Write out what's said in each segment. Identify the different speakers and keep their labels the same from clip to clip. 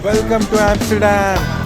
Speaker 1: Welcome to Amsterdam.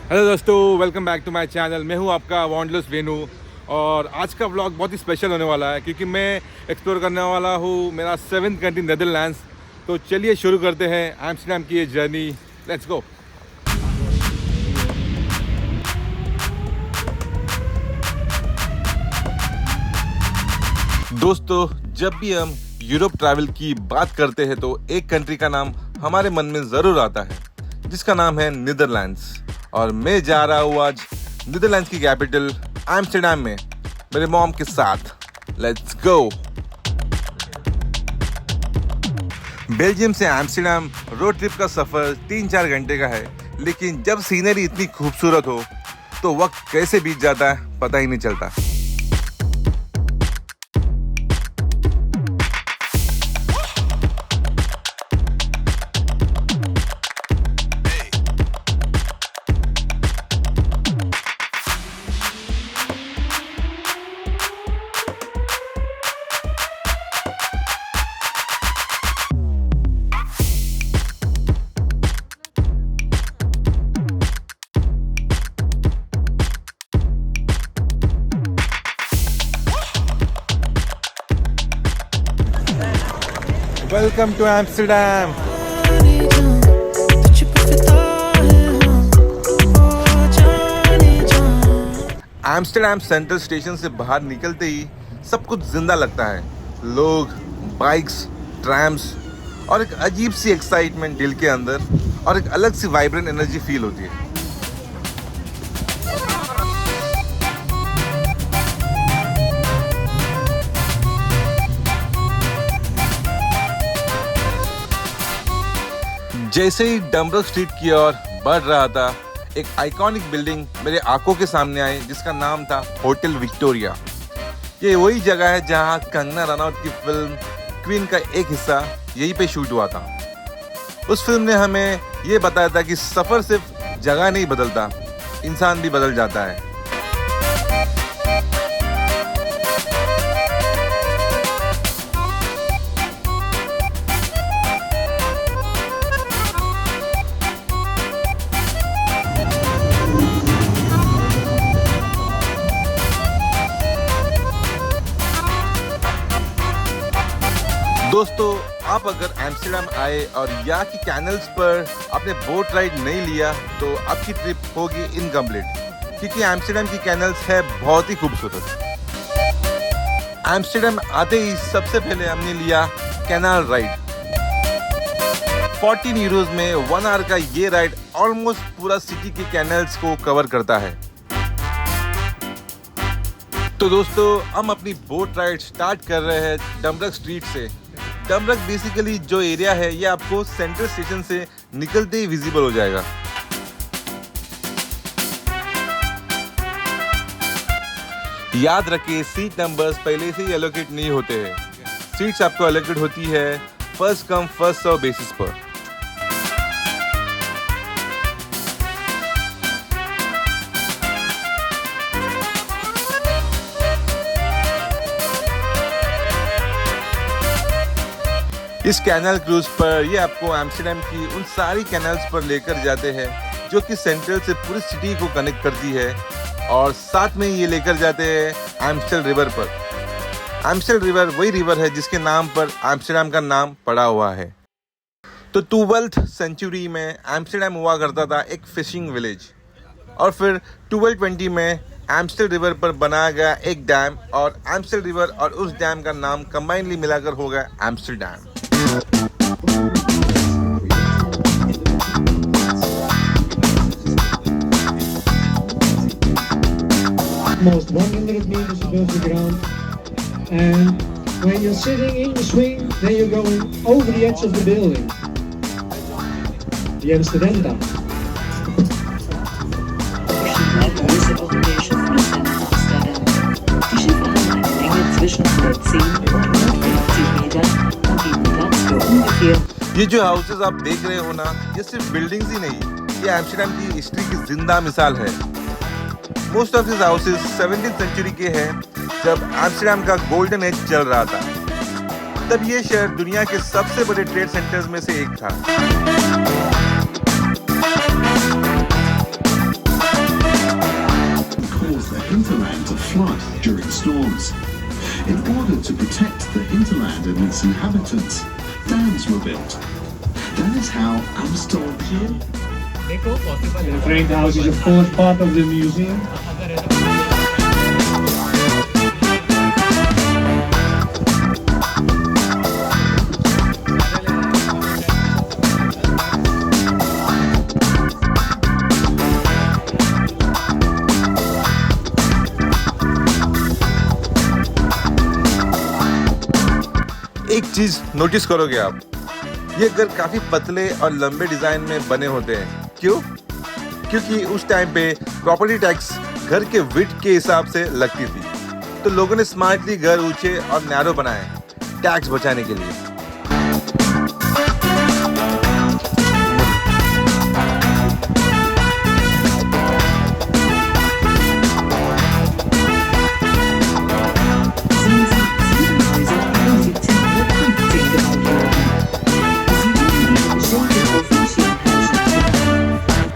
Speaker 1: Hello दोस्तों, welcome back to my channel. मैं हूं आपका वॉन्डरलस वेनू और आज का व्लॉग बहुत ही स्पेशल होने वाला है क्योंकि मैं एक्सप्लोर करने वाला हूं मेरा 7th कंट्री नेदरलैंड्स। तो चलिए शुरू करते हैं एम्स्टर्डम की ये जर्नी। Let's go. दोस्तों, जब भी हम यूरोप ट्रैवल की बात करते हैं तो एक कंट्री का नाम हमारे मन में ज़रूर आता है जिसका नाम है नीदरलैंड्स। और मैं जा रहा हूँ आज नीदरलैंड्स की कैपिटल एम्स्टर्डम में मेरे मॉम के साथ। Let's go. बेल्जियम से एम्स्टर्डम रोड ट्रिप का सफ़र 3-4 घंटे का है, लेकिन जब सीनरी इतनी खूबसूरत हो तो वक्त कैसे बीत जाता है पता ही नहीं चलता। Welcome to Amsterdam. Amsterdam central station से बाहर निकलते ही सब कुछ जिंदा लगता है। लोग, बाइक्स, ट्रैम्स और एक अजीब सी एक्साइटमेंट दिल के अंदर और एक अलग सी वाइब्रेंट एनर्जी फील होती है। जैसे ही डम्बर्ग स्ट्रीट की ओर बढ़ रहा था, एक आइकॉनिक बिल्डिंग मेरे आंखों के सामने आई जिसका नाम था होटल विक्टोरिया। ये वही जगह है जहां कंगना रनौत की फिल्म क्वीन का एक हिस्सा यहीं पे शूट हुआ था। उस फिल्म ने हमें ये बताया था कि सफ़र सिर्फ जगह नहीं बदलता, इंसान भी बदल जाता है। दोस्तों, आप अगर एम्स्टर्डम आए और यहाँ की कैनल्स पर आपने बोट राइड नहीं लिया तो आपकी ट्रिप होगी इनकम्प्लीट, क्योंकि एम्स्टर्डम की कैनल्स है बहुत ही खूबसूरत। एम्स्टर्डम आते ही सबसे पहले हमने लिया कैनाल राइड। 14 यूरोज में 1 आवर का ये राइड ऑलमोस्ट पूरा सिटी की कैनल्स को कवर करता है। तो दोस्तों, हम अपनी बोट राइड स्टार्ट कर रहे हैं डम्बर्ग स्ट्रीट से। डम्बर्ग बेसिकली जो एरिया है ये आपको सेंट्रल स्टेशन से निकलते ही विजिबल हो जाएगा। याद रखिए, सीट नंबर्स पहले से ही एलोकेट नहीं होते हैं। सीट्स आपको एलोकेट होती है first come first serve basis पर। इस कैनल क्रूज पर ये आपको एम्स्टर्डम की उन सारी कैनल्स पर लेकर जाते हैं जो कि सेंट्रल से पूरी सिटी को कनेक्ट करती है, और साथ में ये लेकर जाते हैं एम्स्टल रिवर पर। एम्स्टल रिवर वही रिवर है जिसके नाम पर एम्स्टर्डम का नाम पड़ा हुआ है। तो 12th सेंचुरी में एम्स्टर्डम हुआ करता था एक फिशिंग विलेज, और फिर 1220 में एम्स्टल रिवर पर बनाया गया एक डैम, और एम्स्टल रिवर और उस डैम का नाम कंबाइनली मिलाकर हो गया Amsterdam.
Speaker 2: Almost 100 meters above the ground, and when you're sitting in the swing, then you're going over the edge of the building, the Amsterdam Tower.
Speaker 3: zwischen 110 und 150 Metern und bieten Platz für ungefähr
Speaker 1: ये जो houses आप देख रहे हो ना, ये सिर्फ buildings ही नहीं, ये एम्स्टर्डम की हिस्ट्री की जिंदा मिसाल है। Most of this houses 17th century के हैं, जब एम्स्टर्डम का गोल्डन एज चल रहा था। तब ये शहर दुनिया के सबसे बड़े ट्रेड सेंटर्स में से एक था।
Speaker 4: Caused the hinterland to flood during storms. In order to protect the hinterland and its inhabitants, dams were built. That is how Amstel.
Speaker 2: The framed house is of course part of the museum.
Speaker 1: एक चीज notice करोगे आप, ये घर काफी पतले और लंबे डिजाइन में बने होते हैं। क्यों? क्योंकि उस टाइम पे प्रॉपर्टी टैक्स घर के विड्थ के हिसाब से लगती थी, तो लोगों ने स्मार्टली घर ऊंचे और नैरो बनाए टैक्स बचाने के लिए।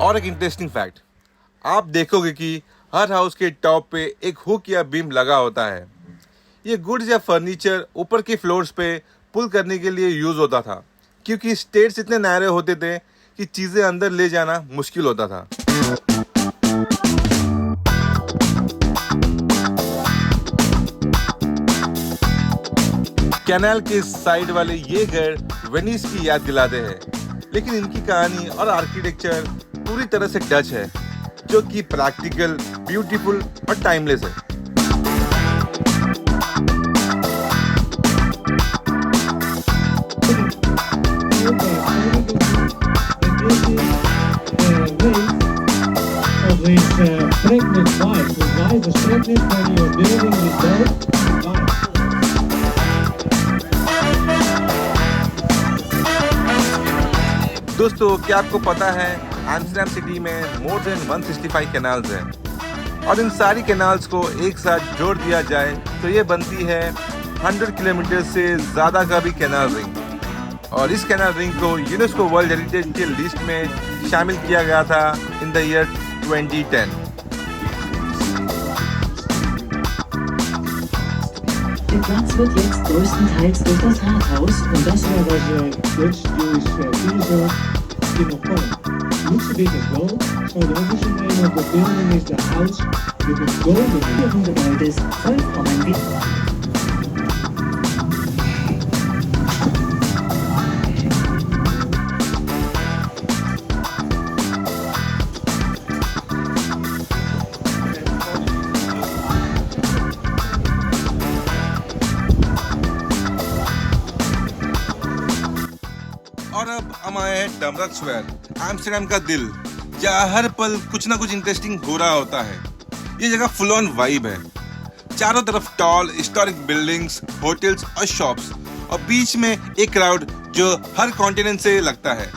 Speaker 1: और एक इंटरेस्टिंग फैक्ट, आप देखोगे कि हर हाउस के टॉप पे एक हुक या बीम लगा होता है। ये गुड्स या फर्नीचर ऊपर के फ्लोर्स पे पुल करने के लिए यूज होता था, क्योंकि स्टेयर्स इतने नैरो होते थे कि चीजें अंदर ले जाना मुश्किल होता था। कैनाल के साइड वाले ये घर वेनिस की याद दिलाते हैं, लेकिन इनकी कहानी और आर्किटेक्चर पूरी तरह से डच है, जो कि प्रैक्टिकल, ब्यूटीफुल और टाइमलेस है।
Speaker 2: Of his pregnant wife. His wife was pregnant when he was building his boat.
Speaker 1: दोस्तों, क्या आपको पता है एम्स्टर्डम सिटी में मोर देन 165 कैनाल्स हैं, और इन सारी कैनाल्स को एक साथ जोड़ दिया जाए तो ये बनती है 100 किलोमीटर से ज़्यादा का भी कैनाल रिंग। और इस कैनाल रिंग को यूनेस्को वर्ल्ड हेरिटेज के लिस्ट में शामिल किया गया था in the year 2010।
Speaker 3: Der Platz wird jetzt größtenteils durch das Rathaus und das
Speaker 2: There was a Dutch Jewish philosopher, Stephen Cohen. Looks a bit as gold, so the official name of the building is the House with the Golden Roof.
Speaker 3: Gebäudes vollkommen wie
Speaker 1: और अब हम आए हैं डमरक square, Amsterdam का दिल, जहाँ हर पल कुछ ना कुछ इंटरेस्टिंग हो रहा होता है। ये जगह फुल ऑन वाइब है, चारों तरफ टॉल हिस्टोरिक बिल्डिंग्स, होटल्स और शॉप्स, और बीच में एक क्राउड जो हर कॉन्टिनेंट से लगता है।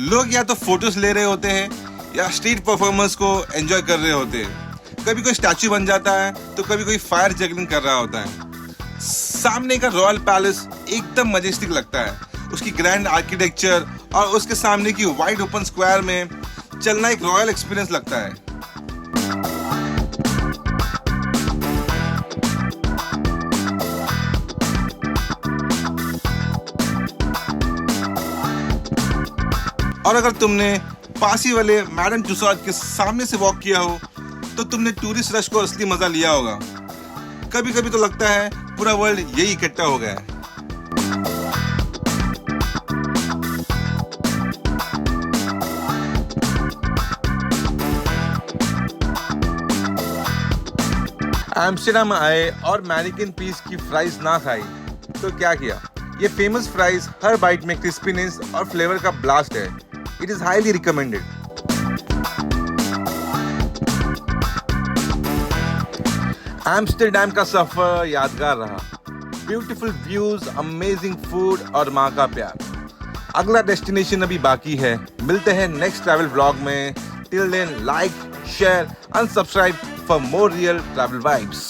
Speaker 1: लोग या तो फोटोज ले रहे होते हैं या स्ट्रीट परफॉर्मर्स को एंजॉय कर रहे होते हैं। कभी कोई स्टैचू बन जाता है तो कभी कोई फायर जगलिंग कर रहा होता है। सामने का रॉयल पैलेस एकदम मजेस्टिक लगता है, उसकी ग्रैंड आर्किटेक्चर और उसके सामने की वाइड ओपन स्क्वायर में चलना एक रॉयल एक्सपीरियंस लगता है। और अगर तुमने पास ही वाले मैडम तुसाद के सामने से वॉक किया हो तो तुमने टूरिस्ट रश को असली मजा लिया होगा। कभी कभी तो लगता है पूरा वर्ल्ड यही इकट्ठा हो गया है। एम्स्टर्डम आए और मैनिकिन पीस की फ्राइज ना खाई तो क्या किया? ये फेमस फ्राइज हर बाइट में क्रिस्पीनेस और फ्लेवर का ब्लास्ट है। It is highly recommended. Amsterdam का सफर यादगार रहा। ब्यूटीफुल व्यूज, अमेजिंग फूड और माँ का प्यार। अगला डेस्टिनेशन अभी बाकी है। मिलते हैं नेक्स्ट ट्रैवल व्लॉग में। Till then like, share and subscribe for more real travel vibes.